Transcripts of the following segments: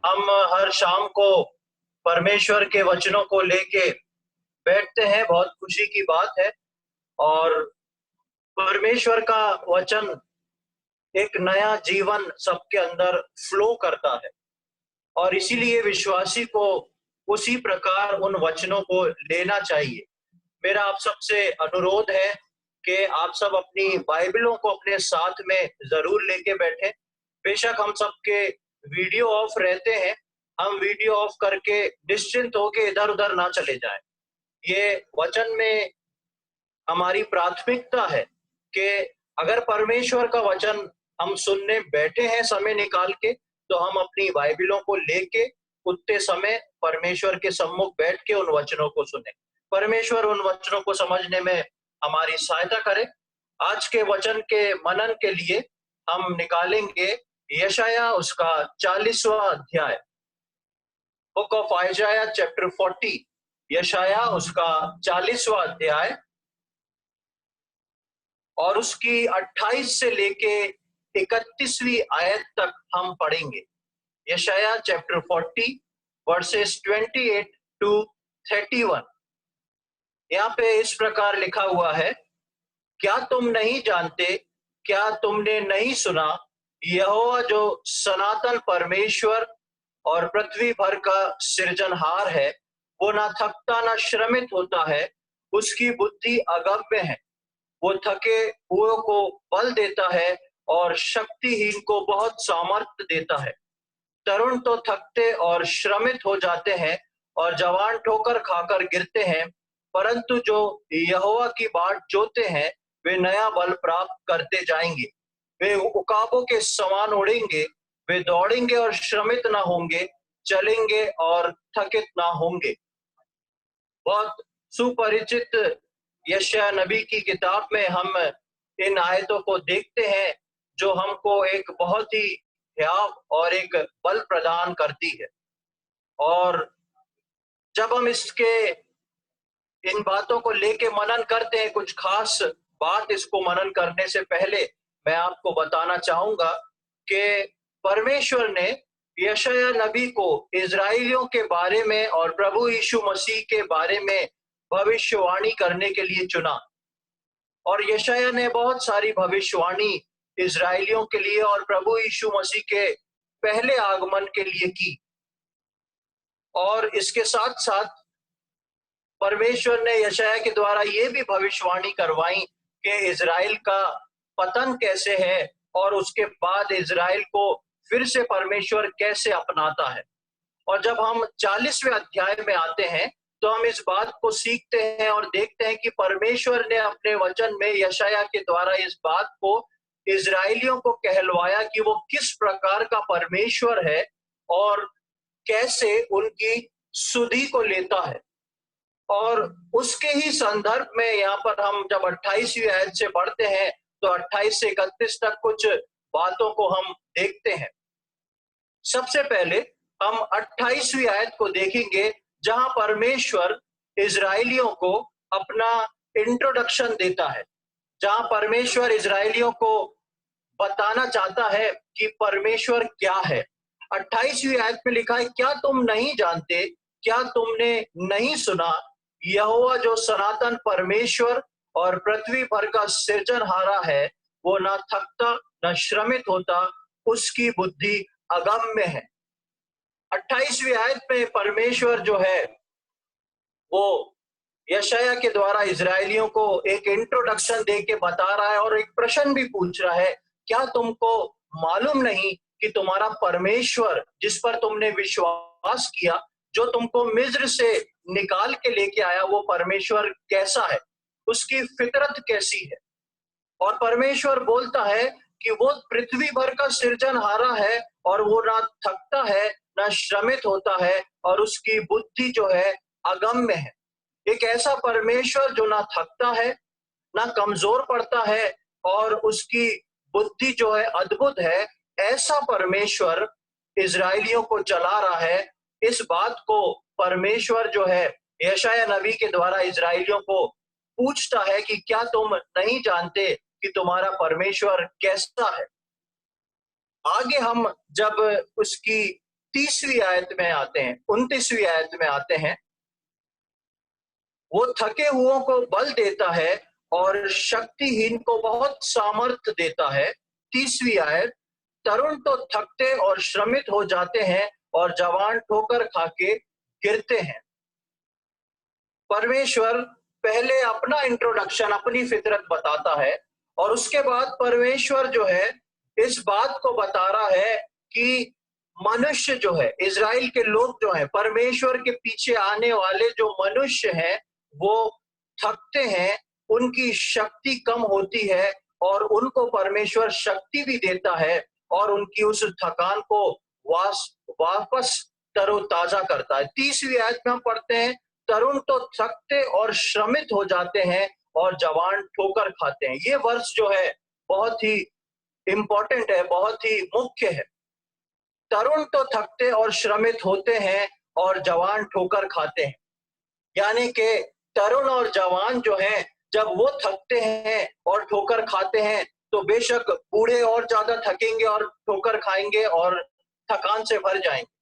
हम हर शाम को परमेश्वर के वचनों को लेके बैठते हैं, बहुत खुशी की बात है। और परमेश्वर का वचन एक नया जीवन सबके अंदर फ्लो करता है, और इसीलिए विश्वासी को उसी प्रकार उन वचनों को लेना चाहिए। मेरा आप सबसे अनुरोध है कि आप सब अपनी बाइबलों को अपने साथ में जरूर लेके बैठें। बेशक हम सबके वीडियो ऑफ रहते हैं, हम वीडियो ऑफ करके निश्चिंत होके इधर उधर ना चले जाएं। ये वचन में हमारी प्राथमिकता है कि अगर परमेश्वर का वचन हम सुनने बैठे हैं समय निकाल के, तो हम अपनी बाइबलों को लेके उतने समय परमेश्वर के सम्मुख बैठ के उन वचनों को सुने। परमेश्वर उन वचनों को समझने में हमारी सहायता करे। आज के वचन के मनन के लिए हम निकालेंगे यशाया उसका 40वां अध्याय, बुक ऑफ आइजाया चैप्टर 40। यशाया उसका 40वां अध्याय और उसकी 28 से लेके 31वीं आयत तक हम पढ़ेंगे। यशाया चैप्टर 40 वर्सेस 28 टू 31। यहाँ पे इस प्रकार लिखा हुआ है, क्या तुम नहीं जानते, क्या तुमने नहीं सुना, यहोवा जो सनातन परमेश्वर और पृथ्वी भर का सृजनहार है, वो ना थकता ना श्रमित होता है, उसकी बुद्धि अगम्य है। वो थके हुए को बल देता है और शक्तिहीन को बहुत सामर्थ्य देता है। तरुण तो थकते और श्रमित हो जाते हैं और जवान ठोकर खाकर गिरते हैं, परंतु जो यहोवा की बाट जोते हैं वे नया बल प्राप्त करते जाएंगे। वे उकाबों के समान उड़ेंगे, वे दौड़ेंगे और श्रमित ना होंगे, चलेंगे और थकित ना होंगे। बहुत सुपरिचित यशाया नबी की किताब में हम इन आयतों को देखते हैं, जो हमको एक बहुत ही ध्यान और एक बल प्रदान करती है। और जब हम इसके इन बातों को लेके मनन करते हैं, कुछ खास बात इसको मनन करने से पहले मैं आपको बताना चाहूंगा कि परमेश्वर ने यशाया नबी को इजराइलियों के बारे में और प्रभु यीशु मसीह के बारे में भविष्यवाणी करने के लिए चुना। और यशाया ने बहुत सारी भविष्यवाणी इजराइलियों के लिए और प्रभु यीशु मसीह के पहले आगमन के लिए की। और इसके साथ साथ परमेश्वर ने यशाया के द्वारा ये भी भविष्यवाणी करवाई कि इजराइल का पतन कैसे है और उसके बाद इजराइल को फिर से परमेश्वर कैसे अपनाता है। और जब हम 40वें अध्याय में आते हैं, तो हम इस बात को सीखते हैं और देखते हैं कि परमेश्वर ने अपने वचन में यशाया के द्वारा इस बात को इजराइलियों को कहलवाया कि वो किस प्रकार का परमेश्वर है और कैसे उनकी सुधि को लेता है। और उसके ही संदर्भ में यहाँ पर हम जब 28वीं आयत से पढ़ते हैं, तो 28 से 31 तक कुछ बातों को हम देखते हैं। सबसे पहले हम 28वीं आयत को देखेंगे, जहां परमेश्वर इजराइलियों को अपना इंट्रोडक्शन देता है, जहां परमेश्वर इजराइलियों को बताना चाहता है कि परमेश्वर क्या है। 28वीं आयत में लिखा है, क्या तुम नहीं जानते, क्या तुमने नहीं सुना, यहोवा जो सनातन परमेश्वर और पृथ्वी भर का सृजनहारा है, वो ना थकता ना श्रमित होता, उसकी बुद्धि अगम्य है। 28वीं आयत में परमेश्वर जो है वो यशाया के द्वारा इजराइलियों को एक इंट्रोडक्शन दे के बता रहा है और एक प्रश्न भी पूछ रहा है, क्या तुमको मालूम नहीं कि तुम्हारा परमेश्वर जिस पर तुमने विश्वास किया, जो तुमको मिस्र से निकाल के लेके आया, वो परमेश्वर कैसा है, उसकी फितरत कैसी है। और परमेश्वर बोलता है कि वो पृथ्वी भर का सृजनहारा है और वो ना थकता है ना श्रमित होता है और उसकी बुद्धि जो है अगम्य है। एक ऐसा परमेश्वर जो ना थकता है ना कमजोर पड़ता है और उसकी बुद्धि जो है अद्भुत है, ऐसा परमेश्वर इजराइलियों को चला रहा है। इस बात को परमेश्वर जो है यशाया नबी के द्वारा इजराइलियों को पूछता है कि क्या तुम नहीं जानते कि तुम्हारा परमेश्वर कैसा है। आगे हम जब उसकी 30वीं आयत में आते हैं, 29वीं आयत में आते हैं। वो थके हुओं को बल देता है और शक्तिहीन को बहुत सामर्थ देता है। 30वीं आयत, तरुण तो थकते और श्रमित हो जाते हैं और जवान ठोकर खाके गिरते हैं। परमेश्वर पहले अपना इंट्रोडक्शन, अपनी फितरत बताता है और उसके बाद परमेश्वर जो है इस बात को बता रहा है कि मनुष्य जो है, इज़राइल के लोग जो हैं, परमेश्वर के पीछे आने वाले जो मनुष्य हैं, वो थकते हैं, उनकी शक्ति कम होती है और उनको परमेश्वर शक्ति भी देता है और उनकी उस थकान को वापस तरोताजा करता है। 30वीं आयत में हम पढ़ते हैं, तरुण तो थकते और श्रमित हो जाते हैं और जवान ठोकर खाते हैं। ये वर्ष जो है बहुत ही इंपॉर्टेंट है, बहुत ही मुख्य है। तरुण तो थकते और श्रमित होते हैं और जवान ठोकर खाते हैं। यानी कि तरुण और जवान जो हैं, जब वो थकते हैं और ठोकर खाते हैं तो बेशक बूढ़े और ज्यादा थकेंगे और ठोकर खाएंगे और थकान से भर जाएंगे।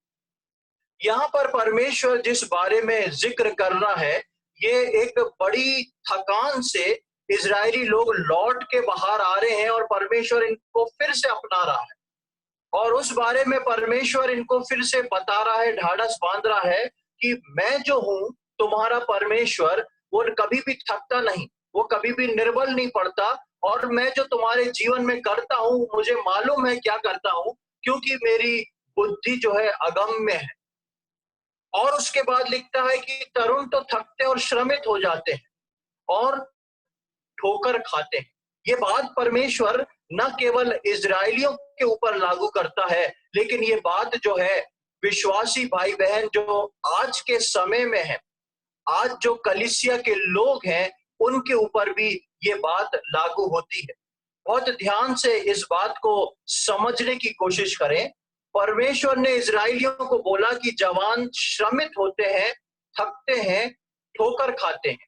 यहाँ पर परमेश्वर जिस बारे में जिक्र कर रहा है, ये एक बड़ी थकान से इजरायली लोग लौट के बाहर आ रहे हैं और परमेश्वर इनको फिर से अपना रहा है और उस बारे में परमेश्वर इनको फिर से बता रहा है, ढाढ़स बांध रहा है कि मैं जो हूं तुम्हारा परमेश्वर, वो कभी भी थकता नहीं, वो कभी भी निर्बल नहीं पड़ता और मैं जो तुम्हारे जीवन में करता हूं, मुझे मालूम है क्या करता हूं, क्योंकि मेरी बुद्धि जो है अगम्य है। और उसके बाद लिखता है कि तरुण तो थकते और श्रमित हो जाते हैं और ठोकर खाते हैं। ये बात परमेश्वर न केवल इजरायलियों के ऊपर लागू करता है, लेकिन ये बात जो है विश्वासी भाई बहन जो आज के समय में है, आज जो कलीसिया के लोग हैं, उनके ऊपर भी ये बात लागू होती है। बहुत ध्यान से इस बात को समझने की कोशिश करें। परमेश्वर ने इजरायलियों को बोला कि जवान श्रमित होते हैं, थकते हैं, ठोकर खाते हैं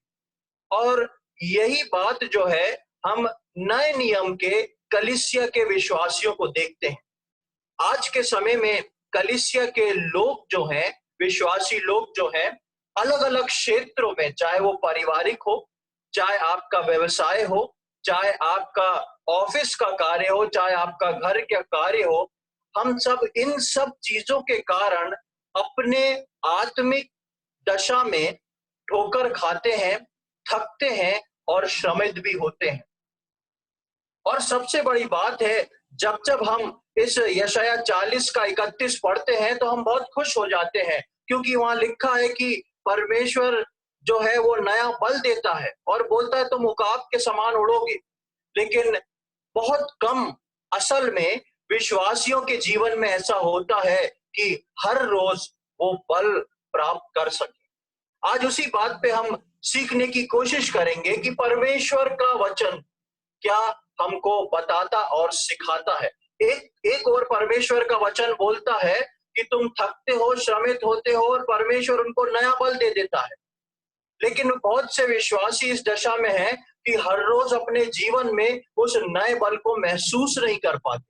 और यही बात जो है हम नए नियम के कलीसिया के विश्वासियों को देखते हैं। आज के समय में कलीसिया के लोग जो हैं, विश्वासी लोग जो हैं, अलग अलग क्षेत्रों में, चाहे वो पारिवारिक हो, चाहे आपका व्यवसाय हो, चाहे आपका ऑफिस का कार्य हो, चाहे आपका घर का कार्य हो, हम सब इन सब चीजों के कारण अपने आत्मिक दशा में ठोकर खाते हैं, थकते हैं और श्रमित भी होते हैं। और सबसे बड़ी बात है, जब जब हम इस यशाया 40 का 31 पढ़ते हैं तो हम बहुत खुश हो जाते हैं, क्योंकि वहां लिखा है कि परमेश्वर जो है वो नया बल देता है और बोलता है तुम उकाब के समान उड़ोगे। लेकिन बहुत कम असल में विश्वासियों के जीवन में ऐसा होता है कि हर रोज वो बल प्राप्त कर सके। आज उसी बात पे हम सीखने की कोशिश करेंगे कि परमेश्वर का वचन क्या हमको बताता और सिखाता है। एक और परमेश्वर का वचन बोलता है कि तुम थकते हो, श्रमित होते हो और परमेश्वर उनको नया बल दे देता है। लेकिन बहुत से विश्वासी इस दशा में हैं कि हर रोज अपने जीवन में उस नए बल को महसूस नहीं कर पाते।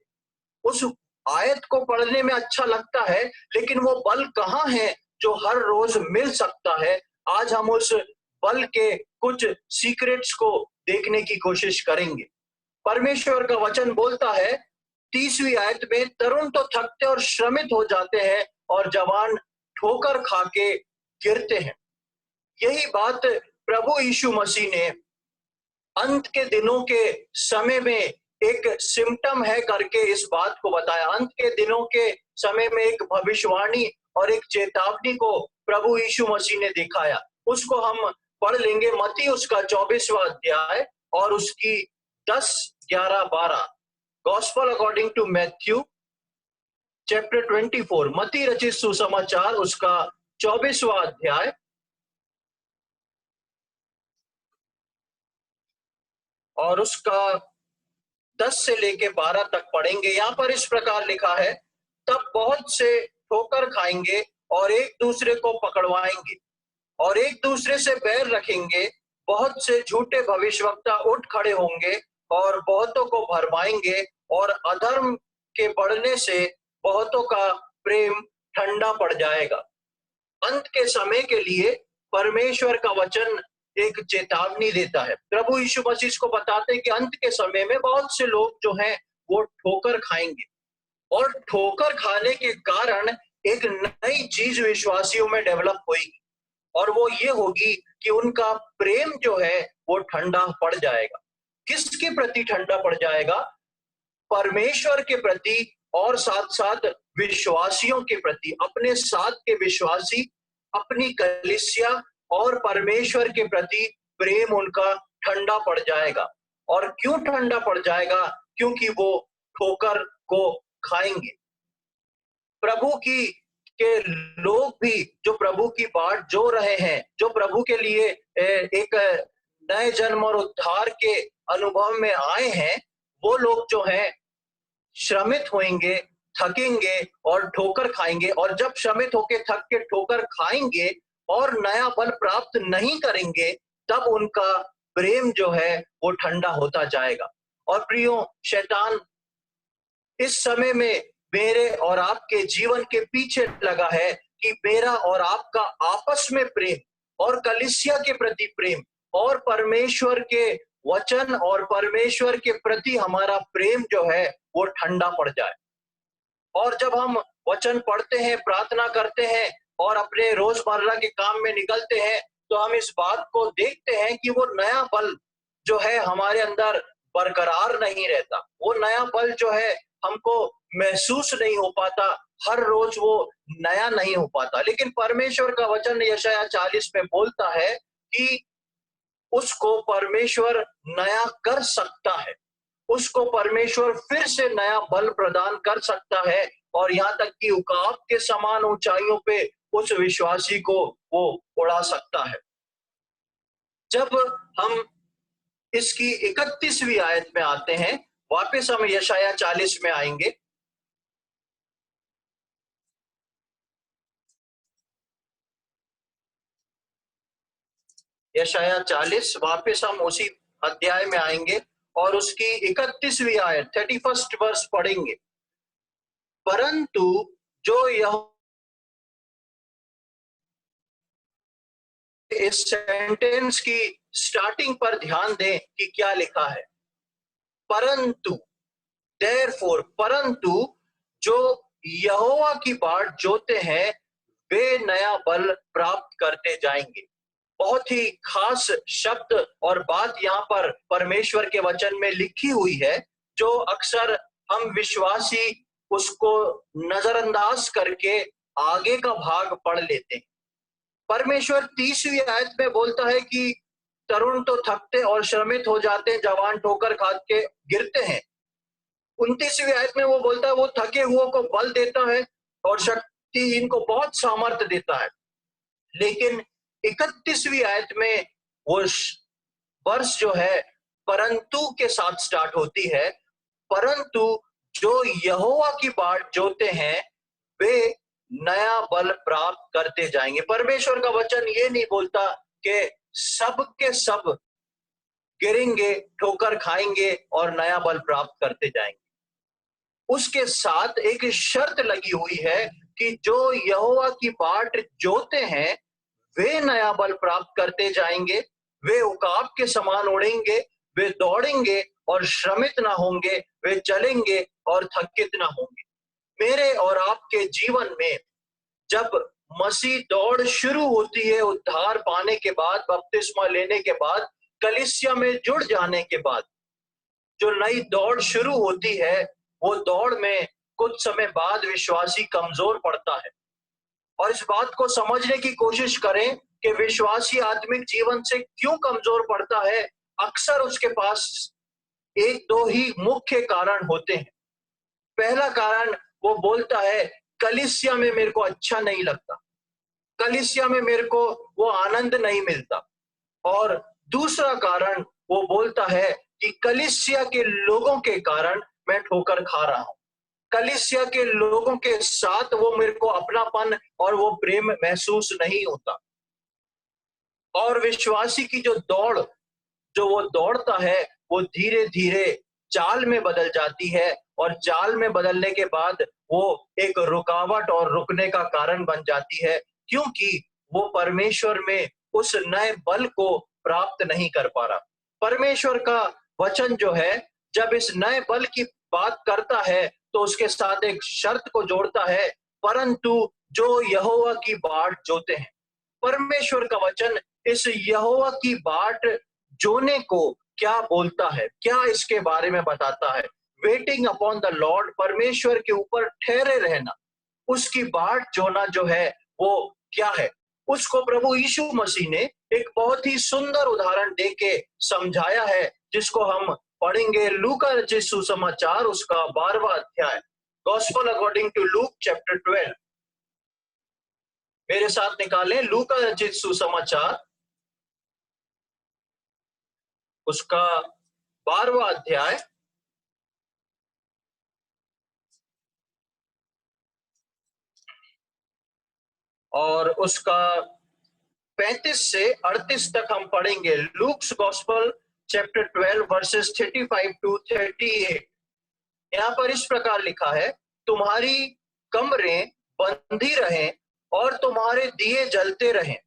उस आयत को पढ़ने में अच्छा लगता है, लेकिन वो बल कहाँ है जो हर रोज मिल सकता है। आज हम उस बल के कुछ सीक्रेट्स को देखने की कोशिश करेंगे। परमेश्वर का वचन बोलता है 30वीं आयत में, तरुण तो थकते और श्रमित हो जाते हैं और जवान ठोकर खा के गिरते हैं। यही बात प्रभु यीशु मसीह ने अंत के दिनों के समय में एक सिम्टम है करके इस बात को बताया। अंत के दिनों के समय में एक भविष्यवाणी और एक चेतावनी को प्रभु यीशु मसीह ने दिखाया। उसको हम पढ़ लेंगे, मत्ती उसका 24वां अध्याय और उसकी 10, 11, 12। Gospel according to Matthew chapter 24, मत्ती रचित सुसमाचार उसका 24वां अध्याय और उसका 10 से लेके 12 तक पढ़ेंगे। यहाँ पर इस प्रकार लिखा है, तब बहुत से ठोकर खाएंगे और एक दूसरे को पकड़वाएंगे और एक दूसरे से बैर रखेंगे। बहुत से झूठे भविष्यवक्ता उठ खड़े होंगे और बहुतों को भरमाएंगे और अधर्म के बढ़ने से बहुतों का प्रेम ठंडा पड़ जाएगा। अंत के समय के लिए परमेश्वर का वचन एक चेतावनी देता है। प्रभु यीशु मसीह इसको बताते हैं कि अंत के समय में बहुत से लोग जो हैं वो ठोकर खाएंगे, और ठोकर खाने के कारण एक नई चीज विश्वासियों में डेवलप होगी, और वो ये होगी कि उनका प्रेम जो है वो ठंडा पड़ जाएगा। किसके प्रति ठंडा पड़ जाएगा? परमेश्वर के प्रति, और साथ साथ विश्वासियों के प्रति। अपने साथ के विश्वासी, अपनी कलीसिया और परमेश्वर के प्रति प्रेम उनका ठंडा पड़ जाएगा। और क्यों ठंडा पड़ जाएगा? क्योंकि वो ठोकर को खाएंगे। प्रभु की के लोग भी जो प्रभु की बाट जो रहे हैं, जो प्रभु के लिए एक नए जन्म और उद्धार के अनुभव में आए हैं, वो लोग जो हैं श्रमित होंगे, थकेंगे और ठोकर खाएंगे। और जब श्रमित होकर थक के ठोकर खाएंगे और नया बल प्राप्त नहीं करेंगे, तब उनका प्रेम जो है वो ठंडा होता जाएगा। और प्रियो, शैतान इस समय में मेरे और आपके जीवन के पीछे लगा है कि मेरा और आपका आपस में प्रेम, और कलीसिया के प्रति प्रेम, और परमेश्वर के वचन और परमेश्वर के प्रति हमारा प्रेम जो है वो ठंडा पड़ जाए। और जब हम वचन पढ़ते हैं, प्रार्थना करते हैं और अपने रोजमर्रा के काम में निकलते हैं, तो हम इस बात को देखते हैं कि वो नया बल जो है हमारे अंदर बरकरार नहीं रहता। वो नया बल जो है हमको महसूस नहीं हो पाता, हर रोज वो नया नहीं हो पाता। लेकिन परमेश्वर का वचन यशायाह 40 में बोलता है कि उसको परमेश्वर नया कर सकता है, उसको परमेश्वर फिर से नया बल प्रदान कर सकता है, और यहाँ तक कि उकाब के समान ऊंचाइयों पे उस विश्वासी को वो उड़ा सकता है। जब हम इसकी 31वीं आयत में आते हैं, वापस हम यशायाह 40 में आएंगे। यशायाह 40, वापस हम उसी अध्याय में आएंगे और उसकी 31वीं आयत 31st वर्स पढ़ेंगे। परंतु जो यह, इस सेंटेंस की स्टार्टिंग पर ध्यान दें कि क्या लिखा है। परंतु, देयरफॉर, परंतु जो यहोवा की बाट जोते हैं वे नया बल प्राप्त करते जाएंगे। बहुत ही खास शब्द और बात यहाँ पर परमेश्वर के वचन में लिखी हुई है, जो अक्सर हम विश्वासी उसको नजरअंदाज करके आगे का भाग पढ़ लेते हैं। परमेश्वर 30वीं आयत में बोलता है कि तरुण तो थकते और श्रमित हो जाते हैं, जवान ठोकर खा के गिरते हैं। 29वीं आयत में वो बोलता है वो थके हुओं को बल देता है और शक्तिहीन को बहुत सामर्थ्य देता है। लेकिन 31वीं आयत में वो वर्ष जो है परंतु के साथ स्टार्ट होती है। परंतु जो यहोवा की बाट जोते हैं वे नया बल प्राप्त करते जाएंगे। परमेश्वर का वचन ये नहीं बोलता कि सब के सब गिरेंगे, ठोकर खाएंगे और नया बल प्राप्त करते जाएंगे। उसके साथ एक शर्त लगी हुई है कि जो यहोवा की बाट जोते हैं वे नया बल प्राप्त करते जाएंगे, वे उकाब के समान उड़ेंगे, वे दौड़ेंगे और श्रमित ना होंगे, वे चलेंगे और थकित ना होंगे। मेरे और आपके जीवन में जब मसीह दौड़ शुरू होती है, उद्धार पाने के बाद, बपतिस्मा लेने के बाद, कलीसिया में जुड़ जाने के बाद, जो नई दौड़ शुरू होती है, वो दौड़ में कुछ समय बाद विश्वासी कमजोर पड़ता है। और इस बात को समझने की कोशिश करें कि विश्वासी आत्मिक जीवन से क्यों कमजोर पड़ता है। अक्सर उसके पास एक दो ही मुख्य कारण होते हैं। पहला कारण, वो बोलता है कलीसिया में मेरे को अच्छा नहीं लगता, कलीसिया में मेरे को वो आनंद नहीं मिलता। और दूसरा कारण, वो बोलता है कि कलीसिया के लोगों के कारण मैं ठोकर खा रहा हूं, कलीसिया के लोगों के साथ वो मेरे को अपनापन और वो प्रेम महसूस नहीं होता। और विश्वासी की जो दौड़, जो वो दौड़ता है, वो धीरे धीरे चाल में बदल जाती है, और चाल में बदलने के बाद वो एक रुकावट और रुकने का कारण बन जाती है, क्योंकि वो परमेश्वर में उस नए बल को प्राप्त नहीं कर पा रहा। परमेश्वर का वचन जो है, जब इस नए बल की बात करता है तो उसके साथ एक शर्त को जोड़ता है, परंतु जो यहोवा की बाट जोते हैं। परमेश्वर का वचन इस यहोवा की बाट जोने को क्या बोलता है, क्या इसके बारे में बताता है? वेटिंग अपॉन द लॉर्ड, परमेश्वर के ऊपर ठहरे रहना, उसकी बाट जोना जो है वो क्या है? उसको प्रभु यीशु मसीह ने एक बहुत ही सुंदर उदाहरण देके समझाया है, जिसको हम पढ़ेंगे लूका रचित सुसमाचार उसका 12वां अध्याय, gospel according to Luke chapter 12। मेरे साथ निकालें लूका रचित सुसमाचार उसका 12वां अध्याय और उसका 35 से 38 तक हम पढ़ेंगे। Luke's gospel chapter 12 verses 35 to 38। यहाँ पर इस प्रकार लिखा है, तुम्हारी कमरें बंधी रहें और तुम्हारे दिए जलते रहें,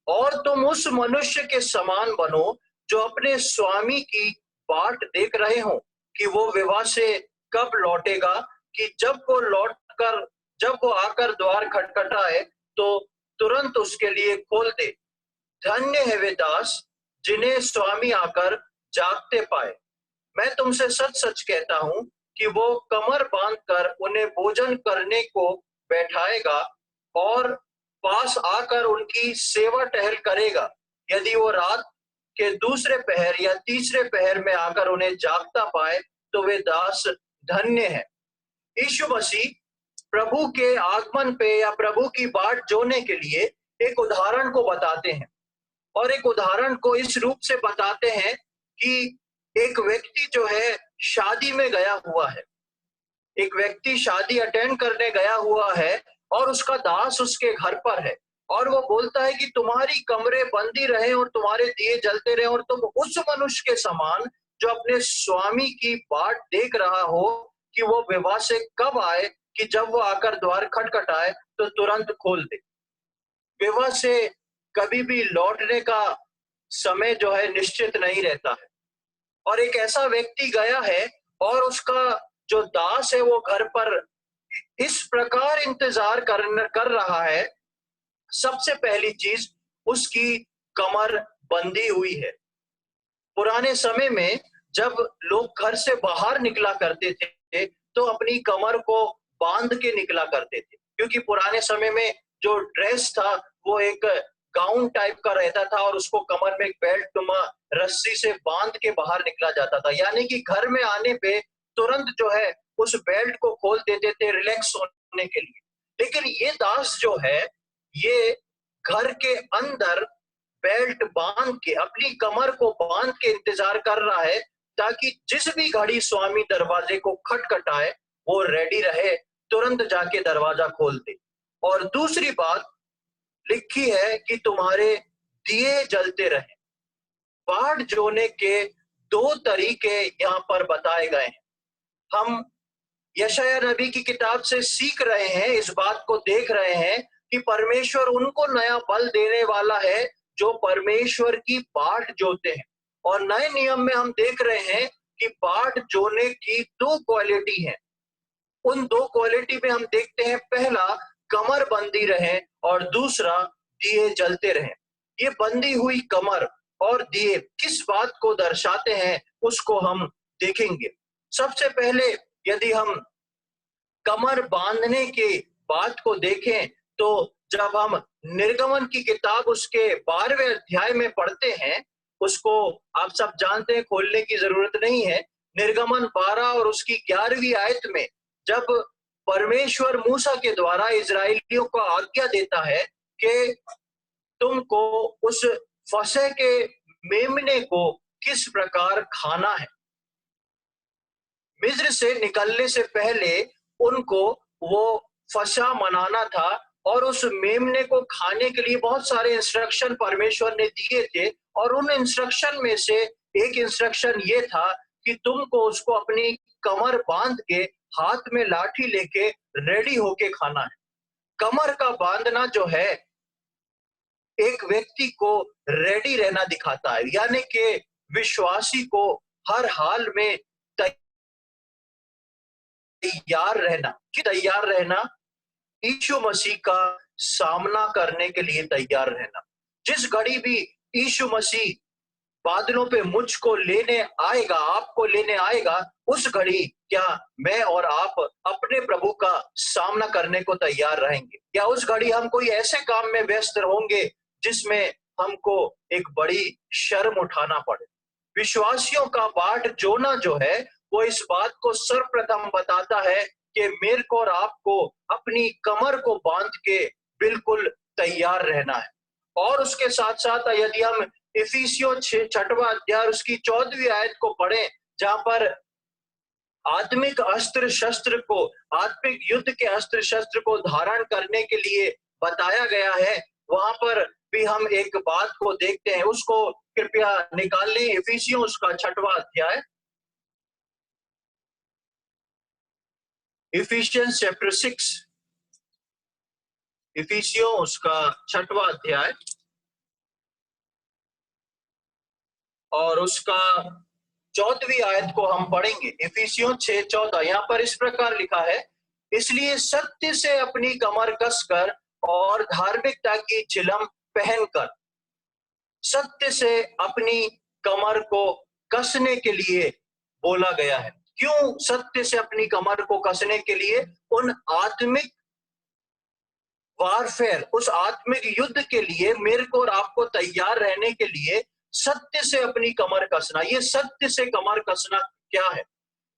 और तुम उस मनुष्य के समान बनो जो अपने स्वामी की बाट देख रहे हो कि वो विवाह से कब लौटेगा, कि जब वो आकर द्वार खटखटाए तो तुरंत उसके लिए खोल दे। धन्य है वे दास जिन्हें स्वामी आकर जागते पाए। मैं तुमसे सच सच कहता हूं कि वो कमर बांधकर उन्हें भोजन करने को बैठाएगा और पास आकर उनकी सेवा टहल करेगा। यदि वो रात के दूसरे पहर या तीसरे पहर में आकर उन्हें जागता पाए तो वे दास धन्य है। यीशु मसीह प्रभु के आगमन पे या प्रभु की बाट जोने के लिए एक उदाहरण को बताते हैं, और एक उदाहरण को इस रूप से बताते हैं कि एक व्यक्ति जो है शादी में गया हुआ है, एक व्यक्ति शादी अटेंड करने गया हुआ है और उसका दास उसके घर पर है, और वो बोलता है कि तुम्हारी कमरे बंदी रहे और तुम्हारे दिए जलते रहे, और तुम उस मनुष्य के समान जो अपने स्वामी की बाट देख रहा हो कि वो विवाह से कब आए, कि जब वो आकर द्वार खटखटाए तो तुरंत खोल दे। विवाह से कभी भी लौटने का समय जो है निश्चित नहीं रहता है, और एक ऐसा व्यक्ति गया है और उसका जो दास है वो घर पर इस प्रकार इंतजार कर रहा है। सबसे पहली चीज, उसकी कमर बंधी हुई है। पुराने समय में जब लोग घर से बाहर निकला करते थे तो अपनी कमर को बांध के निकला करते थे, क्योंकि पुराने समय में जो ड्रेस था वो एक गाउन टाइप का रहता था और उसको कमर में एक बेल्ट नुमा रस्सी से बांध के बाहर निकला जाता था, यानी कि घर में आने पे तुरंत जो है उस बेल्ट को खोल देते थे रिलैक्स होने के लिए। लेकिन ये दास जो है, ये घर के अंदर बेल्ट बांध के अपनी कमर को बांध के इंतजार कर रहा है, ताकि जिस भी घड़ी स्वामी दरवाजे को खटखटाए वो रेडी रहे, तुरंत जाके दरवाजा खोल दे। और दूसरी बात लिखी है कि तुम्हारे दिए जलते रहे। बाट जोने के दो तरीके यहाँ पर बताए गए हैं। हम यशायाह नबी की किताब से सीख रहे हैं, इस बात को देख रहे हैं कि परमेश्वर उनको नया बल देने वाला है जो परमेश्वर की बाट जोते हैं। और नए नियम में हम देख रहे हैं कि बाट जोने की दो क्वालिटी है। उन दो क्वालिटी में हम देखते हैं, पहला कमर बंदी रहे और दूसरा दिए जलते रहे। ये बंदी हुई कमर और दिए किस बात को दर्शाते हैं उसको हम देखेंगे। सबसे पहले यदि हम कमर बांधने के बात को देखें तो जब हम निर्गमन की किताब उसके 12वें अध्याय में पढ़ते हैं, उसको आप सब जानते हैं, खोलने की जरूरत नहीं है। निर्गमन 12 और उसकी 11वीं आयत में जब परमेश्वर मूसा के द्वारा इजराइलियों को आज्ञा देता है कि तुमको उस फसह के मेमने को किस प्रकार खाना है, मिस्र से निकलने से पहले उनको वो फसह मनाना था, और उस मेमने को खाने के लिए बहुत सारे इंस्ट्रक्शन परमेश्वर ने दिए थे। और उन इंस्ट्रक्शन में से एक इंस्ट्रक्शन ये था कि तुमको उसको अपनी कमर बांध के हाथ में लाठी लेके रेडी होके खाना है। कमर का बांधना जो है एक व्यक्ति को रेडी रहना दिखाता है, यानी कि विश्वासी को हर हाल में तैयार रहना। कि तैयार रहना यीशु मसीह का सामना करने के लिए तैयार रहना। जिस घड़ी भी यीशु मसीह बादलों पे मुझको लेने आएगा, आपको लेने आएगा, उस घड़ी क्या मैं और आप अपने प्रभु का सामना करने को तैयार रहेंगे? या उस घड़ी हम कोई ऐसे काम में व्यस्त होंगे जिसमें हमको एक बड़ी शर्म उठाना पड़े? विश्वासियों का बाट जोना जो है वो इस बात को सर्वप्रथम बताता है कि मेरे को और आपको अपनी कमर को बांध के बिल्कुल तैयार रहना है। और उसके साथ साथ यदि हम इफिसियों 6वां अध्याय उसकी 14वीं आयत को पढ़ें, जहां पर आत्मिक अस्त्र शस्त्र को, आत्मिक युद्ध के अस्त्र शस्त्र को धारण करने के लिए बताया गया है, वहां पर भी हम एक बात को देखते हैं। उसको कृपया निकाल लें। इफिसियों उसका 6वां अध्याय, इफिशियंस चैप्टर 6, इफिसियों उसका 6वां अध्याय और उसका 14वीं आयत को हम पढ़ेंगे। इफिसियों 6:14, यहाँ पर इस प्रकार लिखा है, इसलिए सत्य से अपनी कमर कसकर और धार्मिकता की चिलम पहनकर। सत्य से अपनी कमर को कसने के लिए बोला गया है। क्यों सत्य से अपनी कमर को कसने के लिए? उन आत्मिक वारफेयर, उस आत्मिक युद्ध के लिए मेरे को और आपको तैयार रहने के लिए सत्य से अपनी कमर कसना। ये सत्य से कमर कसना क्या है?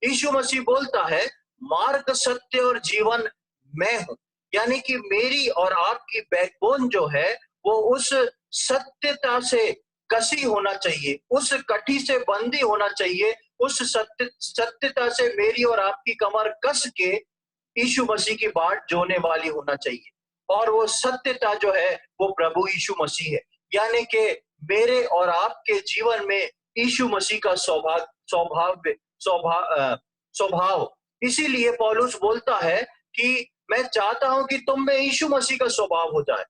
यीशु मसीह बोलता है, मार्ग, सत्य और जीवन मैं हूं। यानी कि मेरी और आपकी बैकबोन जो है वो उस सत्यता से कसी होना चाहिए, उस कठी से बंदी होना चाहिए। उस सत्यता से मेरी और आपकी कमर कस के यीशु मसीह की बाट जोने वाली होना चाहिए। और वो सत्यता जो है वो प्रभु यीशु मसीह है। यानी कि मेरे और आपके जीवन में यीशु मसीह का स्वभाव। इसीलिए पौलुस बोलता है कि मैं चाहता हूं कि तुम में यीशु मसीह का स्वभाव हो जाए।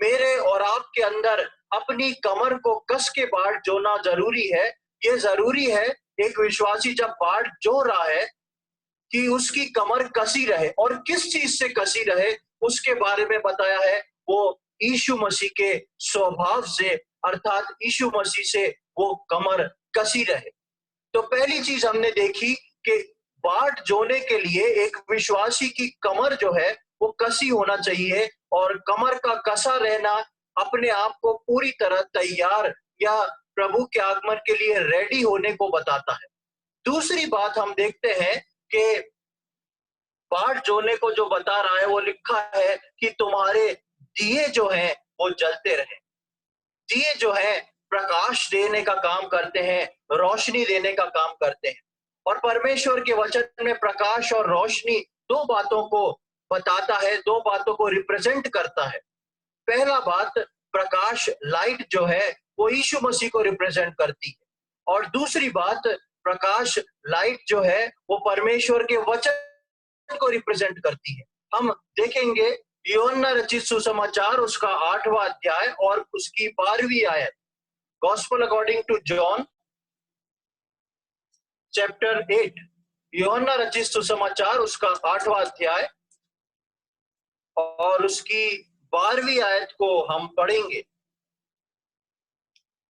मेरे और आपके अंदर अपनी कमर को कस के बाट जोना जरूरी है। ये जरूरी है, एक विश्वासी जब बाट जो रहा है कि उसकी कमर कसी रहे, और किस चीज से कसी रहे उसके बारे में बताया है। वो यीशु मसीह के स्वभाव से, अर्थात यीशु मसीह से वो कमर कसी रहे। तो पहली चीज हमने देखी कि बाट जोने के लिए एक विश्वासी की कमर जो है वो कसी होना चाहिए, और कमर का कसा रहना अपने आप को पूरी तरह तैयार या प्रभु के आगमन के लिए रेडी होने को बताता है। दूसरी बात हम देखते हैं कि बाट जोने को जो बता रहा है वो लिखा है कि तुम्हारे दिए जो हैं वो जलते रहे। दिए जो है प्रकाश देने का काम करते हैं, रोशनी देने का काम करते हैं। और परमेश्वर के वचन में प्रकाश और रोशनी दो बातों को बताता है, दो बातों को रिप्रेजेंट करता है। पहला बात, प्रकाश, लाइट जो है वो यीशु मसीह को रिप्रेजेंट करती है। और दूसरी बात, प्रकाश, लाइट जो है वो परमेश्वर के वचन को रिप्रेजेंट करती है। हम देखेंगे यूहन्ना रचित सुसमाचार उसका 8वां अध्याय और उसकी 12वीं आयत। Gospel according to John chapter 8, यूहन्ना रचित सुसमाचार उसका 8वां अध्याय और उसकी 12वीं आयत को हम पढ़ेंगे।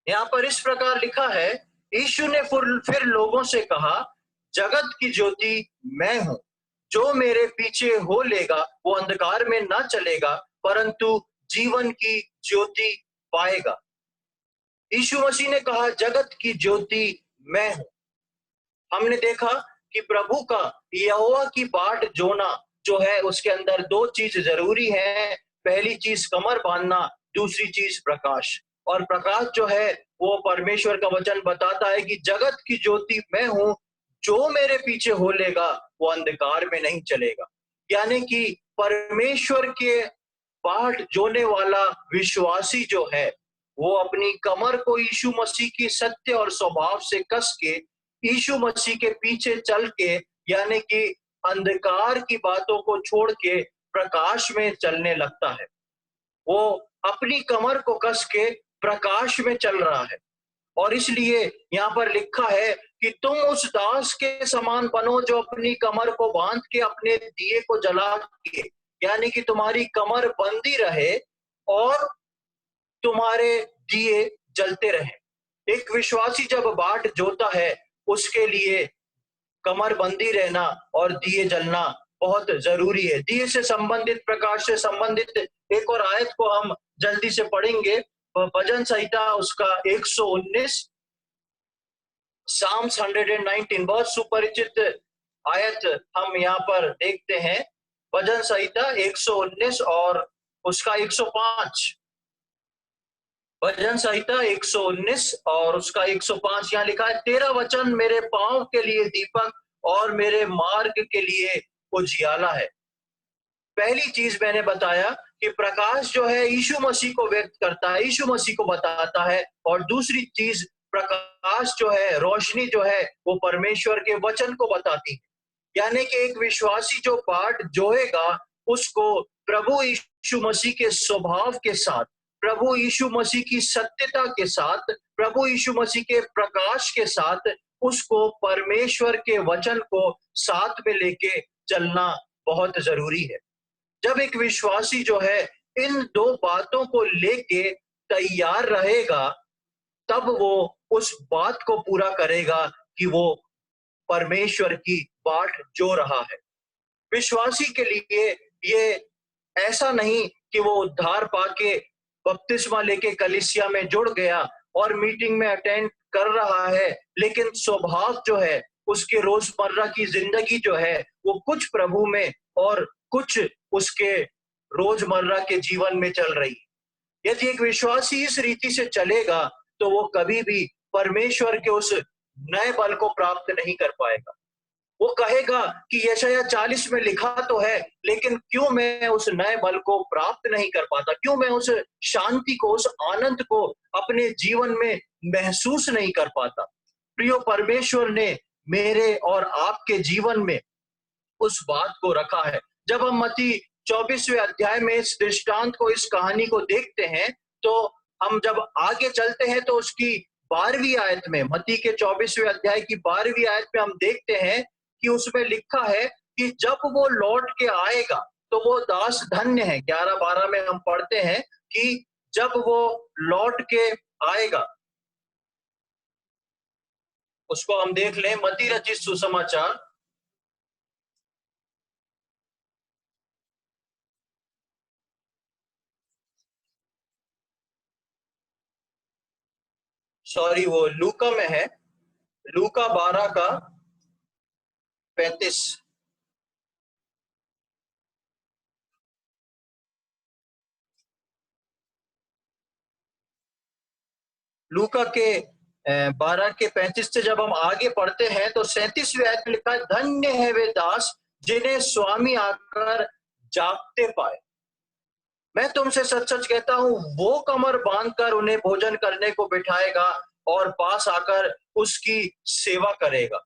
यहाँ पर इस प्रकार लिखा है, यीशु ने फिर लोगों से कहा, जगत की ज्योति मैं हूं। जो मेरे पीछे हो लेगा वो अंधकार में ना चलेगा परंतु जीवन की ज्योति पाएगा। यीशु मसीह ने कहा, जगत की ज्योति मैं हूं। हमने देखा कि प्रभु का, यहोवा की बाट जोना जो है उसके अंदर दो चीज जरूरी है। पहली चीज कमर बांधना, दूसरी चीज प्रकाश। और प्रकाश जो है वो परमेश्वर का वचन बताता है कि जगत की ज्योति मैं हूं, जो मेरे पीछे हो लेगा वो अंधकार में नहीं चलेगा। यानी कि परमेश्वर के बाट जोने वाला विश्वासी जो है वो अपनी कमर को यीशु मसीह की सत्य और स्वभाव से कस के यीशु मसीह के पीछे चल के, यानी कि अंधकार की बातों को छोड़ के प्रकाश में चलने लगता है। वो अपनी कमर को कस के प्रकाश में चल रहा है। और इसलिए यहाँ पर लिखा है कि तुम उस दास के समान बनो जो अपनी कमर को बांध के अपने दिए को जला के, यानी कि तुम्हारी कमर बंधी रहे और तुम्हारे दिए जलते रहे। एक विश्वासी जब बाट जोता है, उसके लिए कमर बंदी रहना और दिए जलना बहुत जरूरी है। दिए से संबंधित, प्रकाश से संबंधित एक और आयत को हम जल्दी से पढ़ेंगे। भजन संहिता उसका 119, साम्स 119, बहुत सुपरिचित आयत हम यहाँ पर देखते हैं। भजन संहिता 119 और उसका 105। भजन संहिता 119 और उसका 105 यहाँ लिखा है, तेरा वचन मेरे पांव के लिए दीपक और मेरे मार्ग के लिए उजियाला है। पहली चीज मैंने बताया कि प्रकाश जो है यीशु मसीह को व्यक्त करता है, यीशु मसीह को बताता है। और दूसरी चीज, प्रकाश जो है, रोशनी जो है, वो परमेश्वर के वचन को बताती है। यानी कि एक विश्वासी जो बाट जोएगा, उसको प्रभु यीशु मसीह के स्वभाव के साथ, प्रभु यीशु मसीह की सत्यता के साथ, प्रभु यीशु मसीह के प्रकाश के साथ, उसको परमेश्वर के वचन को साथ में लेके चलना बहुत जरूरी है। जब एक विश्वासी जो है इन दो बातों को लेके तैयार रहेगा, तब वो उस बात को पूरा करेगा कि वो परमेश्वर की बाट जो रहा है। विश्वासी के लिए ये ऐसा नहीं कि वो उद्धार पाके बपतिस्मा लेके कलीसिया में जुड़ गया और मीटिंग में अटेंड कर रहा है, लेकिन स्वभाव जो है, उसके रोजमर्रा की जिंदगी जो है, वो कुछ प्रभु में और कुछ उसके रोजमर्रा के जीवन में चल रही है। यदि एक विश्वासी इस रीति से चलेगा, तो वो कभी भी परमेश्वर के उस नए बल को प्राप्त नहीं कर पाएगा। वो कहेगा कि यशायाह 40 में लिखा तो है, लेकिन क्यों मैं उस नए बल को प्राप्त नहीं कर पाता, क्यों मैं उस शांति को, उस आनंद को अपने जीवन में महसूस नहीं कर पाता। प्रियो, परमेश्वर ने मेरे और आपके जीवन में उस बात को रखा है। जब हम मत्ती 24वें अध्याय में इस दृष्टांत को, इस कहानी को देखते हैं, तो हम जब आगे चलते हैं तो उसकी 12वीं आयत में, मत्ती के 24वें अध्याय की 12वीं आयत में हम देखते हैं कि उसमें लिखा है कि जब वो लौट के आएगा तो वो दास धन्य है। 11-12 में हम पढ़ते हैं कि जब वो लौट के आएगा, उसको हम देख लें। मत्ती रचित सुसमाचार वो लूका में है, लूका 12 का 35। लूका के 12 के 35 से जब हम आगे पढ़ते हैं तो 37वें आयत में लिखा है, धन्य है वे दास जिन्हें स्वामी आकर जागते पाए। मैं तुमसे सच सच कहता हूं, वो कमर बांधकर उन्हें भोजन करने को बिठाएगा और पास आकर उसकी सेवा करेगा।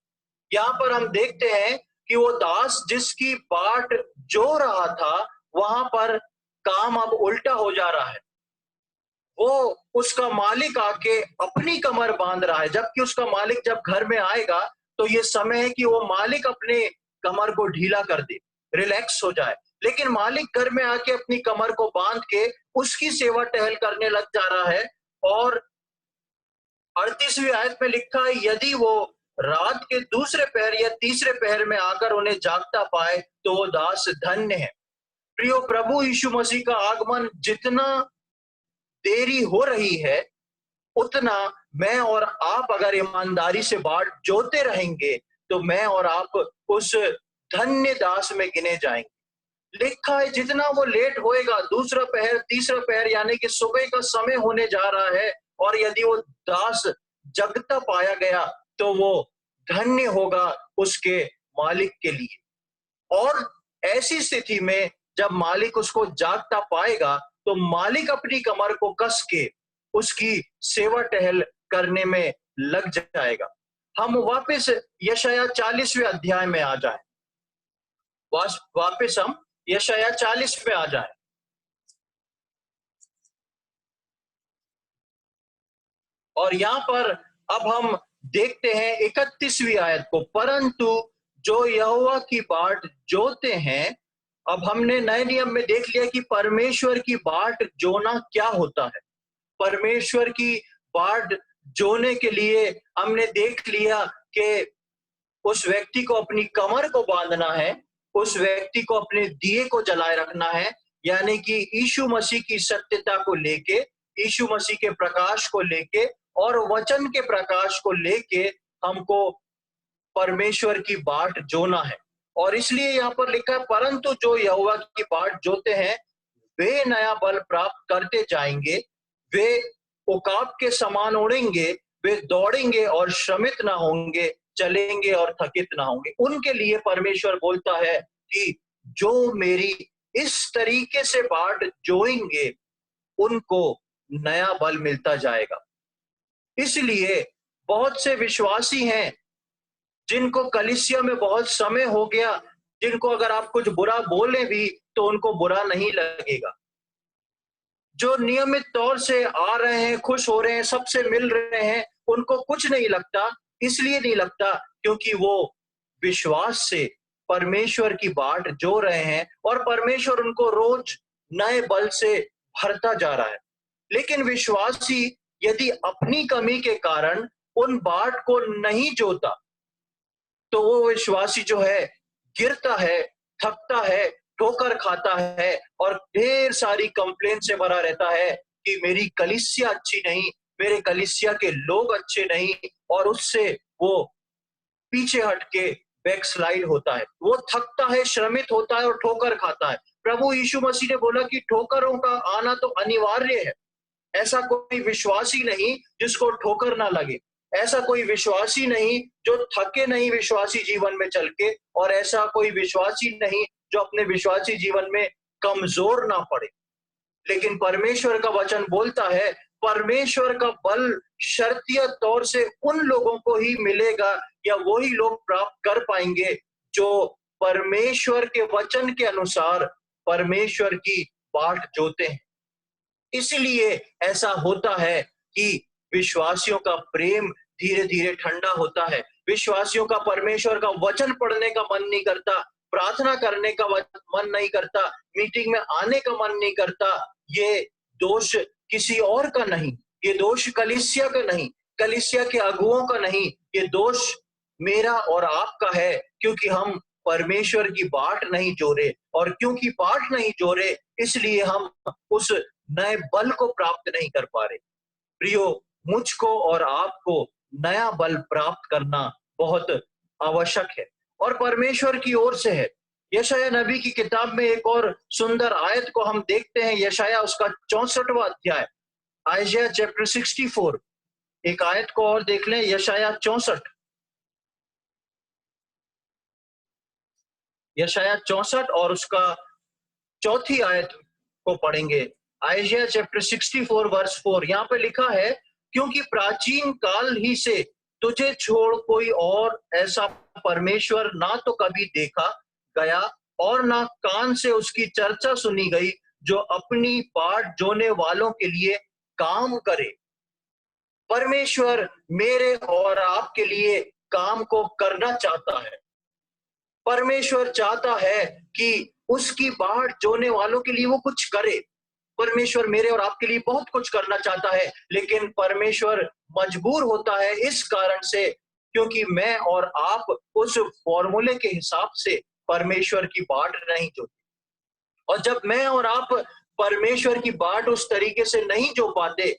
यहाँ पर हम देखते हैं कि वो दास जिसकी बाट जो रहा था, वहां पर काम अब उल्टा हो जा रहा है। वो, उसका मालिक आके अपनी कमर बांध रहा है, जबकि उसका मालिक जब घर में आएगा तो ये समय है कि वो मालिक अपने कमर को ढीला कर दे, रिलैक्स हो जाए। लेकिन मालिक घर में आके अपनी कमर को बांध के उसकी सेवा टहल करने लग जा रहा है। और 38वीं आयत में लिखा है, यदि वो रात के दूसरे पहर या तीसरे पहर में आकर उन्हें जागता पाए तो वो दास धन्य है। प्रियो, प्रभु यीशु मसीह का आगमन जितना देरी हो रही है, उतना मैं और आप अगर ईमानदारी से बाट जोते रहेंगे तो मैं और आप उस धन्य दास में गिने जाएंगे। लिखा है जितना वो लेट होएगा, दूसरा पहर, तीसरा पहर, यानी कि सुबह का समय होने जा रहा है, और यदि वो दास जगता पाया गया तो वो धन्य होगा उसके मालिक के लिए। और ऐसी स्थिति में जब मालिक उसको जागता पाएगा तो मालिक अपनी कमर को कस के उसकी सेवा टहल करने में लग जाएगा। हम वापस यशायाह 40वें अध्याय में आ जाए। वापस हम यशायाह 40 में आ जाए। और यहाँ पर अब हम देखते हैं 31वीं आयत को, परंतु जो यहोवा की बाट जोते हैं। अब हमने नए नियम में देख लिया कि परमेश्वर की बाट जोना क्या होता है। परमेश्वर की बाट जोने के लिए हमने देख लिया कि उस व्यक्ति को अपनी कमर को बांधना है, उस व्यक्ति को अपने दिए को जलाए रखना है, यानी कि यीशु मसीह की सत्यता को लेके, यीशु मसीह के प्रकाश को लेके और वचन के प्रकाश को लेके हमको परमेश्वर की बाट जोना है। और इसलिए यहाँ पर लिखा है, परंतु जो यहोवा की बाट जोते हैं वे नया बल प्राप्त करते जाएंगे, वे उकाब के समान उड़ेंगे, वे दौड़ेंगे और श्रमित ना होंगे, चलेंगे और थकित ना होंगे। उनके लिए परमेश्वर बोलता है कि जो मेरी इस तरीके से बाट जोएंगे उनको नया बल मिलता जाएगा। इसलिए बहुत से विश्वासी हैं जिनको कलीसिया में बहुत समय हो गया, जिनको अगर आप कुछ बुरा बोले भी तो उनको बुरा नहीं लगेगा, जो नियमित तौर से आ रहे हैं, खुश हो रहे हैं, सबसे मिल रहे हैं, उनको कुछ नहीं लगता। इसलिए नहीं लगता क्योंकि वो विश्वास से परमेश्वर की बाट जो रहे हैं और परमेश्वर उनको रोज नए बल से भरता जा रहा है। लेकिन विश्वासी यदि अपनी कमी के कारण उन बाट को नहीं जोता तो वो विश्वासी जो है गिरता है, थकता है, ठोकर खाता है और ढेर सारी कंप्लेन से भरा रहता है कि मेरी कलीसिया अच्छी नहीं, मेरे कलीसिया के लोग अच्छे नहीं, और उससे वो पीछे हट के बैकस्लाइड होता है। वो थकता है, श्रमित होता है और ठोकर खाता है। प्रभु यीशु मसीह ने बोला कि ठोकरों का आना तो अनिवार्य है। ऐसा कोई विश्वासी नहीं जिसको ठोकर ना लगे, ऐसा कोई विश्वासी नहीं जो थके नहीं विश्वासी जीवन में चल के, और ऐसा कोई विश्वासी नहीं जो अपने विश्वासी जीवन में कमजोर ना पड़े। लेकिन परमेश्वर का वचन बोलता है परमेश्वर का बल शर्तिया तौर से उन लोगों को ही मिलेगा या वही लोग प्राप्त कर पाएंगे जो परमेश्वर के वचन के अनुसार परमेश्वर की बाट जोते हैं। इसलिए ऐसा होता है कि विश्वासियों का प्रेम धीरे धीरे ठंडा होता है, विश्वासियों का परमेश्वर का वचन पढ़ने का मन नहीं करता, प्रार्थना करने का मन नहीं करता, मीटिंग में आने का मन नहीं करता। ये दोष किसी और का नहीं, ये दोष कलीसिया का नहीं, कलीसिया के अगुओं का नहीं, ये दोष मेरा और आपका है, क्योंकि हम परमेश्वर की बाट नहीं जोड़े, और क्योंकि बाट नहीं जोड़े इसलिए हम उस नए बल को प्राप्त नहीं कर पा रहे। प्रियो, मुझको और आपको नया बल प्राप्त करना बहुत आवश्यक है और परमेश्वर की ओर से है। यशायाह नबी की किताब में एक और सुंदर आयत को हम देखते हैं, यशायाह उसका 64वां अध्याय, आइज़ाया चैप्टर 64। एक आयत को और देख लें, यशायाह 64, यशायाह 64 और उसका चौथी आयत को पढ़ेंगे। आइज़ाया चैप्टर 64 वर्स 4, यहाँ पे लिखा है, क्योंकि प्राचीन काल ही से तुझे छोड़ कोई और ऐसा परमेश्वर ना तो कभी देखा गया और ना कान से उसकी चर्चा सुनी गई, जो अपनी बाट जोने वालों के लिए काम करे। परमेश्वर मेरे और आपके लिए काम को करना चाहता है। परमेश्वर चाहता है कि उसकी बाट जोने वालों के लिए वो कुछ करे। परमेश्वर मेरे और आपके लिए बहुत कुछ करना चाहता है, लेकिन परमेश्वर मजबूर होता है इस कारण से क्योंकि मैं और आप उस फॉर्मूले के हिसाब से परमेश्वर की बाट नहीं जोते। और जब मैं और आप परमेश्वर की बाट उस तरीके से नहीं जो पाते,